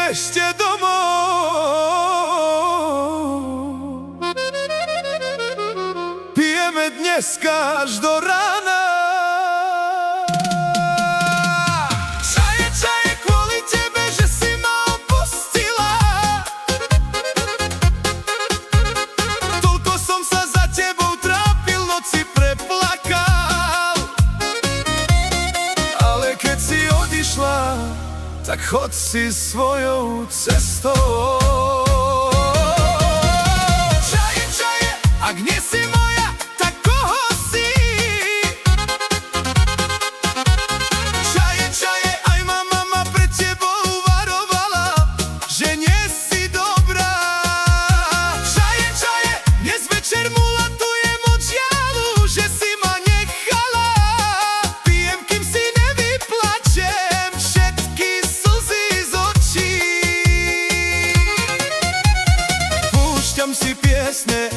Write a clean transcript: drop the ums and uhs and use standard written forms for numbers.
ešte domov. Pijeme dneska až do rána. Čaje, čaje kvôli tebe, že si ma opustila. Toľko som sa za tebou trápil, noci preplakal. Ale keď si odišla, tak chod si svojou cestou. Čaje, čaje, ak nie si moja, tak koho si? Čaje, čaje, aj ma mama pred tebou varovala, že nie si dobrá. Čaje, čaje, dnes večer mu latujem od žialu, že si ma nechala. Pijem, kým si nevyplačem všetky slzy z očí. Púšťam si piesne